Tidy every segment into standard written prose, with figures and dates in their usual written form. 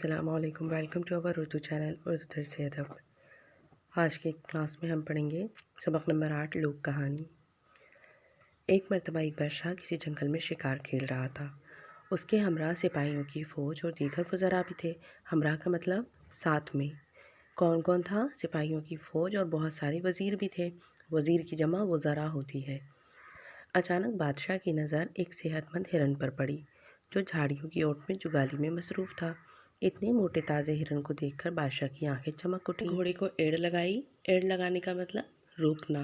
السلام علیکم، welcome to our Urdu channel Urdu درس ادب۔ آج کے کلاس میں ہم پڑھیں گے سبق نمبر 8 لوک کہانی۔ ایک مرتبہ ایک بادشاہ کسی جنگل میں شکار کھیل رہا تھا۔ اس کے ہمراہ سپاہیوں کی فوج اور دیگر وزراء بھی تھے۔ ہمراہ کا مطلب ساتھ میں۔ کون کون تھا؟ سپاہیوں کی فوج اور بہت سارے وزیر بھی تھے۔ وزیر کی جمع وزراء ہوتی ہے۔ اچانک بادشاہ کی نظر ایک صحت مند ہرن پر پڑی جو جھاڑیوں کی اوٹ میں جگالی میں مصروف تھا۔ اتنے موٹے تازے ہرن کو دیکھ کر بادشاہ کی آنکھیں چمک اٹھی۔ گھوڑے کو ایڑ لگائی۔ ایڑ لگانے کا مطلب روکنا،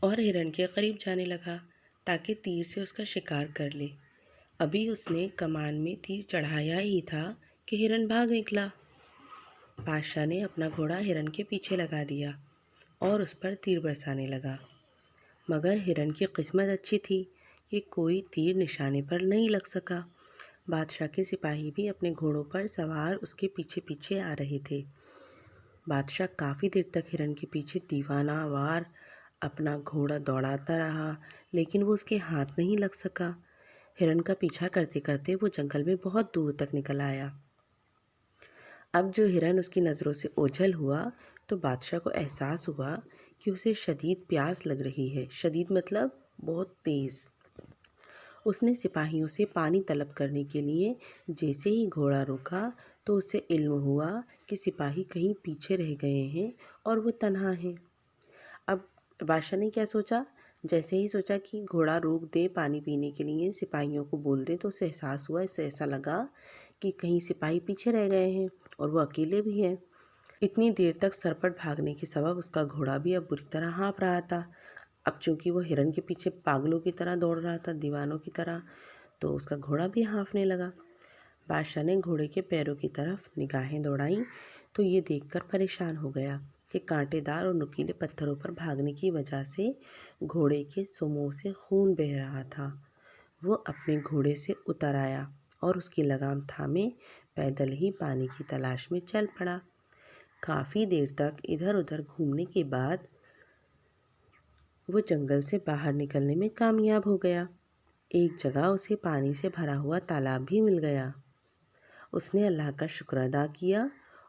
اور ہرن کے قریب جانے لگا تاکہ تیر سے اس کا شکار کر لے۔ ابھی اس نے کمان میں تیر چڑھایا ہی تھا کہ ہرن بھاگ نکلا۔ بادشاہ نے اپنا گھوڑا ہرن کے پیچھے لگا دیا اور اس پر تیر برسانے لگا، مگر ہرن کی قسمت اچھی تھی کہ کوئی تیر نشانے پر نہیں لگ سکا۔ بادشاہ کے سپاہی بھی اپنے گھوڑوں پر سوار اس کے پیچھے پیچھے آ رہے تھے۔ بادشاہ کافی دیر تک ہرن کے پیچھے دیوانہ وار اپنا گھوڑا دوڑاتا رہا، لیکن وہ اس کے ہاتھ نہیں لگ سکا۔ ہرن کا پیچھا کرتے کرتے وہ جنگل میں بہت دور تک نکل آیا۔ اب جو ہرن اس کی نظروں سے اوجھل ہوا تو بادشاہ کو احساس ہوا کہ اسے شدید پیاس لگ رہی ہے۔ شدید مطلب بہت تیز۔ اس نے سپاہیوں سے پانی طلب کرنے کے لیے جیسے ہی گھوڑا روکا تو اسے علم ہوا کہ سپاہی کہیں پیچھے رہ گئے ہیں اور وہ تنہا ہیں۔ اب بادشاہ نے کیا سوچا؟ جیسے ہی سوچا کہ گھوڑا روک دے پانی پینے کے لیے، سپاہیوں کو بول دے، تو اسے احساس ہوا، اسے ایسا لگا کہ کہیں سپاہی پیچھے رہ گئے ہیں اور وہ اکیلے بھی ہیں۔ اتنی دیر تک سرپٹ بھاگنے کے سبب اس کا گھوڑا بھی اب بری طرح ہانپ رہا تھا۔ اب چونکہ وہ ہرن کے پیچھے پاگلوں کی طرح دوڑ رہا تھا، دیوانوں کی طرح، تو اس کا گھوڑا بھی ہانپنے لگا۔ بادشاہ نے گھوڑے کے پیروں کی طرف نگاہیں دوڑائیں تو یہ دیکھ کر پریشان ہو گیا کہ کانٹے دار اور نکیلے پتھروں پر بھاگنے کی وجہ سے گھوڑے کے سموں سے خون بہہ رہا تھا۔ وہ اپنے گھوڑے سے اتر آیا اور اس کی لگام تھامے پیدل ہی پانی کی تلاش میں چل پڑا۔ کافی دیر تک ادھر ادھر گھومنے کے بعد وہ جنگل سے باہر نکلنے میں کامیاب ہو گیا۔ ایک جگہ اسے پانی سے بھرا ہوا تالاب بھی مل گیا۔ اس نے اللہ کا شکر ادا کیا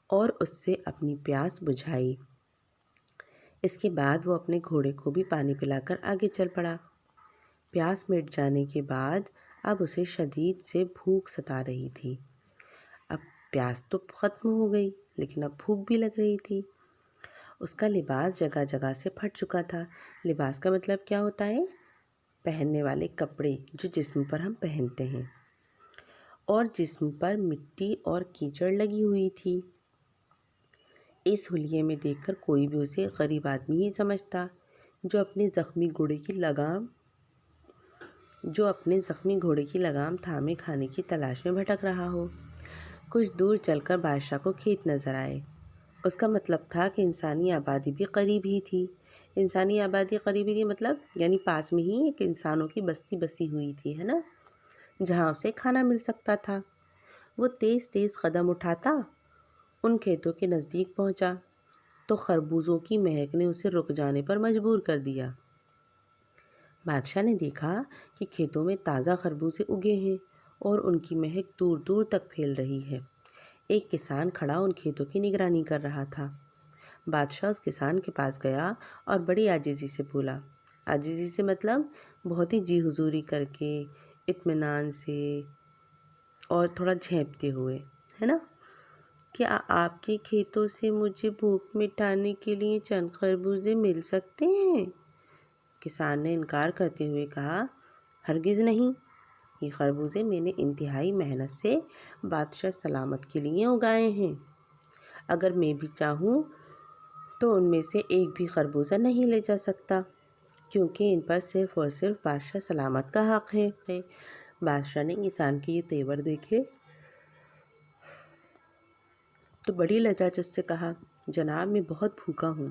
اور اس سے اپنی پیاس بجھائی۔ اس کے بعد وہ اپنے گھوڑے کو بھی پانی پلا کر آگے چل پڑا۔ پیاس مٹ جانے کے بعد اب اسے شدید سے بھوک ستا رہی تھی۔ اب پیاس تو ختم ہو گئی لیکن اب بھوک بھی لگ رہی تھی۔ اس کا لباس جگہ جگہ سے پھٹ چکا تھا۔ لباس کا مطلب کیا ہوتا ہے؟ پہننے والے کپڑے جو جسم پر ہم پہنتے ہیں، اور جسم پر مٹی اور کیچڑ لگی ہوئی تھی۔ اس حلیے میں دیکھ کر کوئی بھی اسے غریب آدمی ہی سمجھتا جو اپنے زخمی گھوڑے کی لگام تھامے کھانے کی تلاش میں بھٹک رہا ہو۔ کچھ دور چل کر بادشاہ کو کھیت نظر آئے۔ اس کا مطلب تھا کہ انسانی آبادی بھی قریب ہی تھی۔ انسانی آبادی قریب ہی مطلب یعنی پاس میں ہی ایک انسانوں کی بستی بسی ہوئی تھی، ہے نا، جہاں اسے کھانا مل سکتا تھا۔ وہ تیز تیز قدم اٹھاتا ان کھیتوں کے نزدیک پہنچا تو خربوزوں کی مہک نے اسے رک جانے پر مجبور کر دیا۔ بادشاہ نے دیکھا کہ کھیتوں میں تازہ خربوزے اگے ہیں اور ان کی مہک دور دور تک پھیل رہی ہے۔ ایک کسان کھڑا ان کھیتوں کی نگرانی کر رہا تھا۔ بادشاہ اس کسان کے پاس گیا اور بڑی عاجزی سے بولا۔ عاجزی سے مطلب بہت ہی جی حضوری کر کے، اطمینان سے اور تھوڑا جھینپتے ہوئے، ہے نا، کیا آپ کے کھیتوں سے مجھے بھوک مٹانے کے لیے چند خربوزے مل سکتے ہیں؟ کسان نے انکار کرتے ہوئے کہا، ہرگز نہیں، یہ خربوزے میں نے انتہائی محنت سے بادشاہ سلامت کے لیے اگائے ہیں۔ اگر میں بھی چاہوں تو ان میں سے ایک بھی خربوزہ نہیں لے جا سکتا، کیونکہ ان پر صرف اور صرف بادشاہ سلامت کا حق ہے۔ بادشاہ نے کسان کے یہ تیور دیکھے تو بڑی لجاجت سے کہا، جناب میں بہت بھوکا ہوں،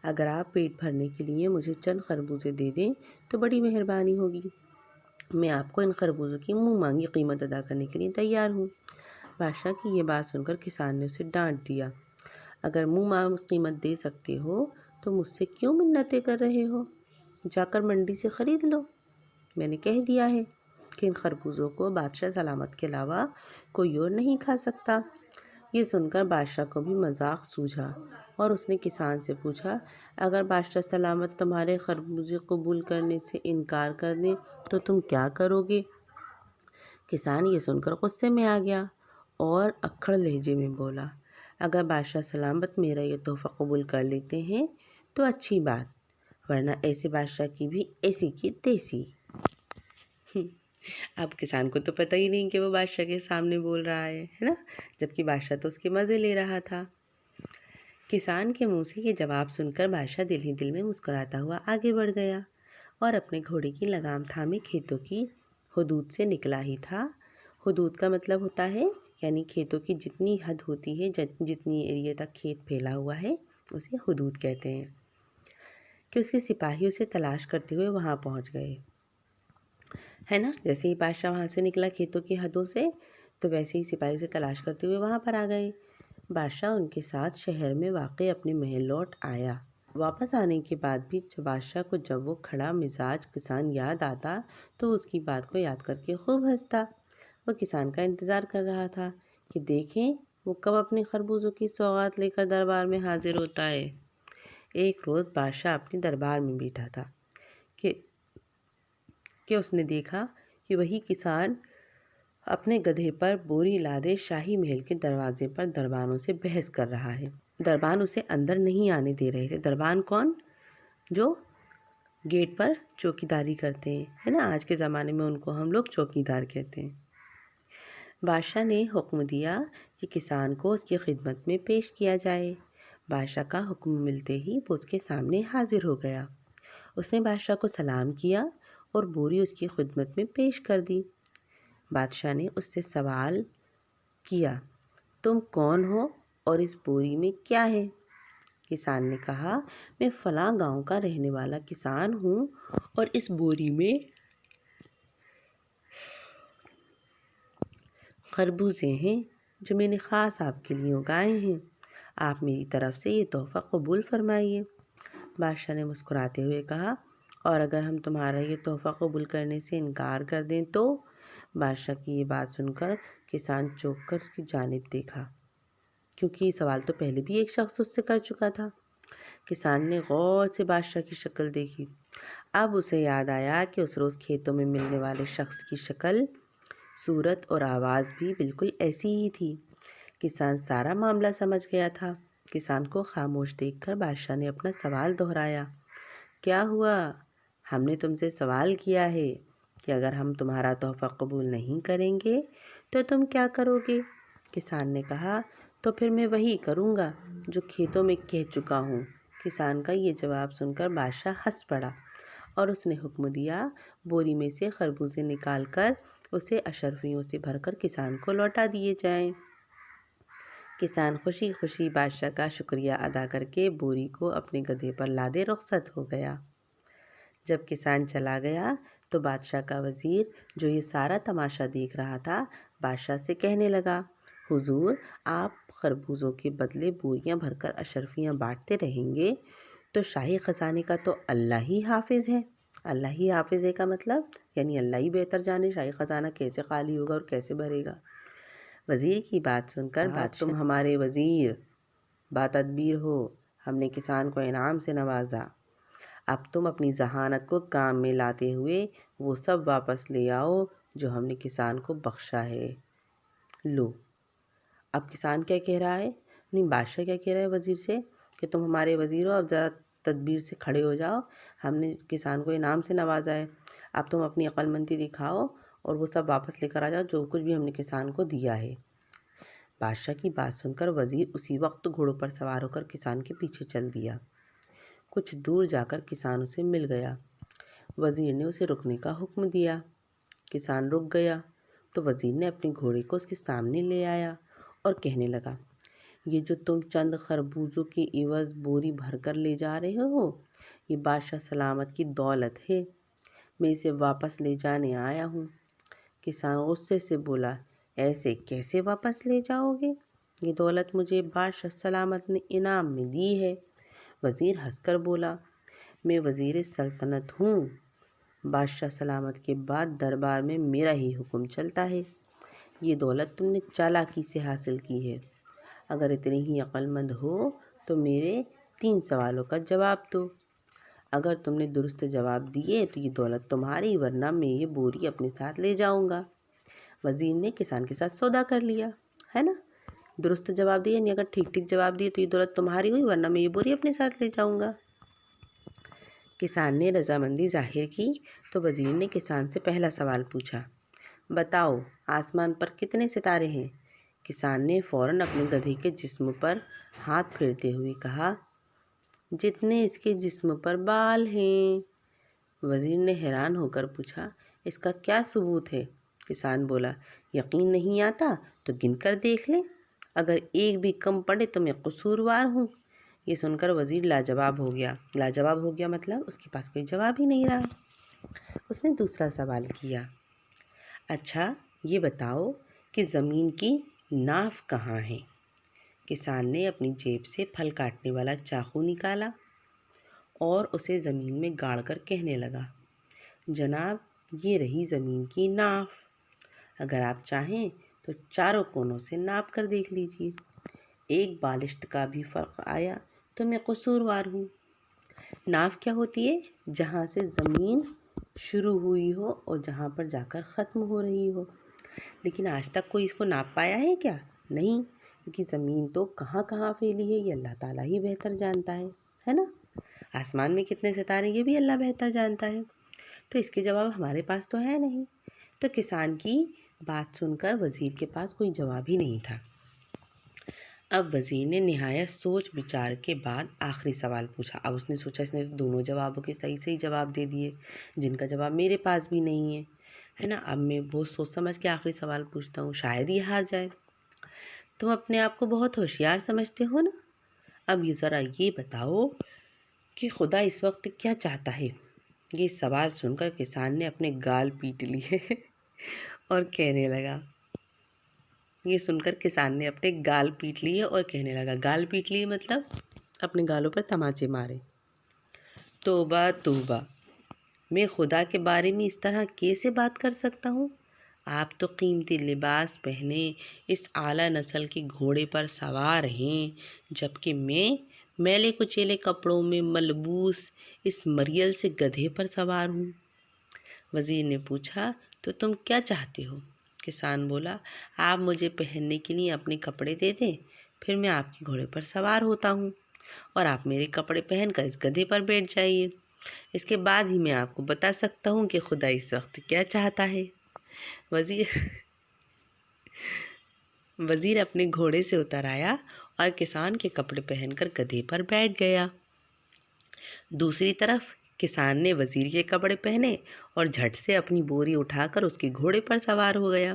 اگر آپ پیٹ بھرنے کے لیے مجھے چند خربوزے دے دیں تو بڑی مہربانی ہوگی۔ میں آپ کو ان خربوزوں کی منہ مانگی قیمت ادا کرنے کے لیے تیار ہوں۔ بادشاہ کی یہ بات سن کر کسان نے اسے ڈانٹ دیا، اگر منہ مانگی قیمت دے سکتے ہو تو مجھ سے کیوں منتیں کر رہے ہو؟ جا کر منڈی سے خرید لو۔ میں نے کہہ دیا ہے کہ ان خربوزوں کو بادشاہ سلامت کے علاوہ کوئی اور نہیں کھا سکتا۔ یہ سن کر بادشاہ کو بھی مذاق سوجھا اور اس نے کسان سے پوچھا، اگر بادشاہ سلامت تمہارے خربوزے قبول کرنے سے انکار کر دیں تو تم کیا کرو گے؟ کسان یہ سن کر غصے میں آ گیا اور اکھڑ لہجے میں بولا، اگر بادشاہ سلامت میرا یہ تحفہ قبول کر لیتے ہیں تو اچھی بات، ورنہ ایسے بادشاہ کی بھی ایسی کی تیسی۔ اب کسان کو تو پتہ ہی نہیں کہ وہ بادشاہ کے سامنے بول رہا ہے نا، جبکہ بادشاہ تو اس کے مزے لے رہا تھا۔ کسان کے منہ سے یہ جواب سن کر بادشاہ دل ہی دل میں مسکراتا ہوا آگے بڑھ گیا اور اپنے گھوڑے کی لگام تھامے کھیتوں کی حدود سے نکلا ہی تھا۔ حدود کا مطلب ہوتا ہے یعنی کھیتوں کی جتنی حد ہوتی ہے، جتنی ایریا تک کھیت پھیلا ہوا ہے اسے حدود کہتے ہیں، کہ اس کے سپاہی اسے تلاش کرتے ہوئے وہاں پہنچ گئے، ہے نا۔ جیسے ہی بادشاہ وہاں سے نکلا کھیتوں کی حدوں سے، تو ویسے ہی سپاہی اسے تلاش کرتے ہوئے وہاں پر آ گئے۔ بادشاہ ان کے ساتھ شہر میں واقع اپنے محل لوٹ آیا۔ واپس آنے کے بعد بھی بادشاہ کو جب وہ کھڑا مزاج کسان یاد آتا تو اس کی بات کو یاد کر کے خوب ہنستا۔ وہ کسان کا انتظار کر رہا تھا کہ دیکھیں وہ کب اپنے خربوزوں کی سوغات لے کر دربار میں حاضر ہوتا ہے۔ ایک روز بادشاہ اپنے دربار میں بیٹھا تھا کہ اس نے دیکھا کہ وہی کسان اپنے گدھے پر بوری لادے شاہی محل کے دروازے پر دربانوں سے بحث کر رہا ہے۔ دربان اسے اندر نہیں آنے دے رہے تھے۔ دربان کون؟ جو گیٹ پر چوکیداری کرتے ہیں، ہے نا، آج کے زمانے میں ان کو ہم لوگ چوکیدار کہتے ہیں۔ بادشاہ نے حکم دیا کہ کسان کو اس کی خدمت میں پیش کیا جائے۔ بادشاہ کا حکم ملتے ہی وہ اس کے سامنے حاضر ہو گیا۔ اس نے بادشاہ کو سلام کیا اور بوری اس کی خدمت میں پیش کر دی۔ بادشاہ نے اس سے سوال کیا، تم کون ہو اور اس بوری میں کیا ہے؟ کسان نے کہا، میں فلاں گاؤں کا رہنے والا کسان ہوں اور اس بوری میں خربوزے ہیں جو میں نے خاص آپ کے لیے اگائے ہیں، آپ میری طرف سے یہ تحفہ قبول فرمائیے۔ بادشاہ نے مسکراتے ہوئے کہا، اور اگر ہم تمہارا یہ تحفہ قبول کرنے سے انکار کر دیں تو؟ بادشاہ کی یہ بات سن کر کسان چونک کر اس کی جانب دیکھا، کیونکہ یہ سوال تو پہلے بھی ایک شخص اس سے کر چکا تھا۔ کسان نے غور سے بادشاہ کی شکل دیکھی۔ اب اسے یاد آیا کہ اس روز کھیتوں میں ملنے والے شخص کی شکل، صورت اور آواز بھی بالکل ایسی ہی تھی۔ کسان سارا معاملہ سمجھ گیا تھا۔ کسان کو خاموش دیکھ کر بادشاہ نے اپنا سوال دہرایا، کیا ہوا؟ ہم نے تم سے سوال کیا ہے کہ اگر ہم تمہارا تحفہ قبول نہیں کریں گے تو تم کیا کرو گے؟ کسان نے کہا، تو پھر میں وہی کروں گا جو کھیتوں میں کہہ چکا ہوں۔ کسان کا یہ جواب سن کر بادشاہ ہنس پڑا اور اس نے حکم دیا، بوری میں سے خربوزے نکال کر اسے اشرفیوں سے بھر کر کسان کو لوٹا دیے جائیں۔ کسان خوشی خوشی بادشاہ کا شکریہ ادا کر کے بوری کو اپنے گدھے پر لادے رخصت ہو گیا۔ جب کسان چلا گیا تو بادشاہ کا وزیر جو یہ سارا تماشا دیکھ رہا تھا، بادشاہ سے کہنے لگا، حضور، آپ خربوزوں کے بدلے بوریاں بھر کر اشرفیاں بانٹتے رہیں گے تو شاہی خزانے کا تو اللہ ہی حافظ ہے۔ اللہ ہی حافظ ہے کا مطلب یعنی اللہ ہی بہتر جانے شاہی خزانہ کیسے خالی ہوگا اور کیسے بھرے گا۔ وزیر کی بات سن کر بادشاہ، تم ہمارے وزیر با تدبیر ہو، ہم نے کسان کو انعام سے نوازا، اب تم اپنی ذہانت کو کام میں لاتے ہوئے وہ سب واپس لے آؤ جو ہم نے کسان کو بخشا ہے۔ لو، اب کسان کیا کہہ رہا ہے، نہیں بادشاہ کیا کہہ رہا ہے وزیر سے کہ تم ہمارے وزیر ہو، اب ذرا تدبیر سے کھڑے ہو جاؤ، ہم نے کسان کو انعام سے نوازا ہے، اب تم اپنی عقل مندی دکھاؤ اور وہ سب واپس لے کر آ جاؤ جو کچھ بھی ہم نے کسان کو دیا ہے۔ بادشاہ کی بات سن کر وزیر اسی وقت گھوڑوں پر سوار ہو کر کسان کے پیچھے چل دیا۔ کچھ دور جا کر کسان اسے مل گیا۔ وزیر نے اسے رکنے کا حکم دیا۔ کسان رک گیا تو وزیر نے اپنے گھوڑے کو اس کے سامنے لے آیا اور کہنے لگا، یہ جو تم چند خربوزوں کے عوض بوری بھر کر لے جا رہے ہو، یہ بادشاہ سلامت کی دولت ہے، میں اسے واپس لے جانے آیا ہوں۔ کسان غصے سے بولا، ایسے کیسے واپس لے جاؤ گے؟ یہ دولت مجھے بادشاہ سلامت نے انعام میں دی ہے۔ وزیر ہنس کر بولا، میں وزیر سلطنت ہوں، بادشاہ سلامت کے بعد دربار میں میرا ہی حکم چلتا ہے، یہ دولت تم نے چالاکی سے حاصل کی ہے، اگر اتنے ہی عقل مند ہو تو میرے 3 سوالوں کا جواب دو۔ اگر تم نے درست جواب دیے تو یہ دولت تمہاری، ورنہ میں یہ بوری اپنے ساتھ لے جاؤں گا۔ وزیر نے کسان کے ساتھ سودا کر لیا، ہے نا؟ درست جواب دیے، یعنی اگر ٹھیک ٹھیک جواب دیے تو یہ دولت تمہاری ہوئی، ورنہ میں یہ بوری اپنے ساتھ لے جاؤں گا۔ کسان نے رضامندی ظاہر کی تو وزیر نے کسان سے پہلا سوال پوچھا، بتاؤ آسمان پر کتنے ستارے ہیں؟ کسان نے فوراً اپنے گدھے کے جسم پر ہاتھ پھیرتے ہوئے کہا، جتنے اس کے جسم پر بال ہیں۔ وزیر نے حیران ہو کر پوچھا، اس کا کیا ثبوت ہے؟ کسان بولا، یقین نہیں آتا تو گن کر دیکھ لیں، اگر ایک بھی کم پڑے تو میں قصوروار ہوں۔ یہ سن کر وزیر لاجواب ہو گیا۔ لاجواب ہو گیا مطلب اس کے پاس کوئی جواب ہی نہیں رہا۔ اس نے دوسرا سوال کیا، اچھا یہ بتاؤ کہ زمین کی ناف کہاں ہے؟ کسان نے اپنی جیب سے پھل کاٹنے والا چاقو نکالا اور اسے زمین میں گاڑ کر کہنے لگا، جناب یہ رہی زمین کی ناف، اگر آپ چاہیں تو چاروں کونوں سے ناپ کر دیکھ لیجیے، ایک بالشت کا بھی فرق آیا تو میں قصوروار ہوں۔ ناف کیا ہوتی ہے؟ جہاں سے زمین شروع ہوئی ہو اور جہاں پر جا کر ختم ہو رہی ہو۔ لیکن آج تک کوئی اس کو ناپ پایا ہے کیا؟ نہیں، کیونکہ زمین تو کہاں کہاں پھیلی ہے یہ اللہ تعالیٰ ہی بہتر جانتا ہے نا؟ آسمان میں کتنے ستارے یہ بھی اللہ بہتر جانتا ہے، تو اس کے جواب ہمارے پاس تو ہے نہیں۔ تو کسان کی بات سن کر وزیر کے پاس کوئی جواب ہی نہیں تھا۔ اب وزیر نے نہایت سوچ بچار کے بعد آخری سوال پوچھا۔ اب اس نے سوچا اس نے دونوں جوابوں کے صحیح جواب دے دیے، جن کا جواب میرے پاس بھی نہیں ہے نا؟ اب میں بہت سوچ سمجھ کے آخری سوال پوچھتا ہوں، شاید یہ ہار جائے۔ تم اپنے آپ کو بہت ہوشیار سمجھتے ہو نا؟ اب یہ ذرا یہ بتاؤ کہ خدا اس وقت کیا چاہتا ہے؟ یہ سوال سن کر کسان نے اپنے گال پیٹ لیے اور کہنے لگا، گال پیٹ لیے مطلب اپنے گالوں پر تماچے مارے۔ توبہ توبہ، میں خدا کے بارے میں اس طرح کیسے بات کر سکتا ہوں؟ آپ تو قیمتی لباس پہنے اس اعلیٰ نسل کے گھوڑے پر سوار ہیں، جبکہ میں میلے کچیلے کپڑوں میں ملبوس اس مریل سے گدھے پر سوار ہوں۔ وزیر نے پوچھا، تو تم کیا چاہتے ہو؟ کسان بولا، آپ مجھے پہننے کے لیے اپنے کپڑے دے دیں، پھر میں آپ کے گھوڑے پر سوار ہوتا ہوں اور آپ میرے کپڑے پہن کر اس گدھے پر بیٹھ جائیے، اس کے بعد ہی میں آپ کو بتا سکتا ہوں کہ خدا اس وقت کیا چاہتا ہے۔ وزیر اپنے گھوڑے سے اتر آیا اور کسان کے کپڑے پہن کر گدھے پر بیٹھ گیا۔ دوسری طرف کسان نے وزیر کے کپڑے پہنے اور جھٹ سے اپنی بوری اٹھا کر اس کے گھوڑے پر سوار ہو گیا۔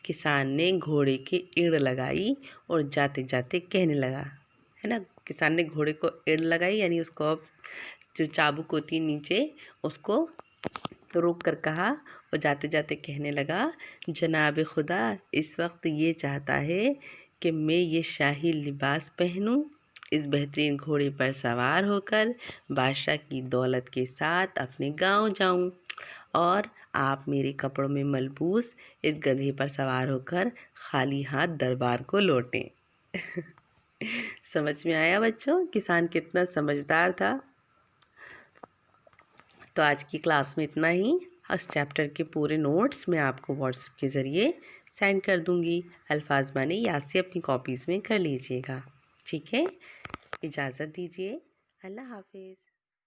کسان نے گھوڑے کے اڑ لگائی اور جاتے جاتے کہنے لگا، ہے نا؟ کسان نے گھوڑے کو اڑ لگائی، یعنی اس کو جو چابک ہوتی ہے نیچے اس کو روک کر کہا اور جاتے جاتے کہنے لگا، جناب خدا اس وقت یہ چاہتا ہے کہ میں یہ شاہی لباس پہنوں، اس بہترین گھوڑے پر سوار ہو کر بادشاہ کی دولت کے ساتھ اپنے گاؤں جاؤں، اور آپ میرے کپڑوں میں ملبوس اس گدھے پر سوار ہو کر خالی ہاتھ دربار کو لوٹیں۔ سمجھ میں آیا بچوں کسان کتنا سمجھدار تھا؟ تو آج کی کلاس میں اتنا ہی۔ اس چیپٹر کے پورے نوٹس میں آپ کو واٹس ایپ کے ذریعے سینڈ کر دوں گی، الفاظ بانے یاد سے اپنی کاپیز میں کر لیجیے گا، ٹھیک ہے؟ اجازت دیجیے، اللہ حافظ۔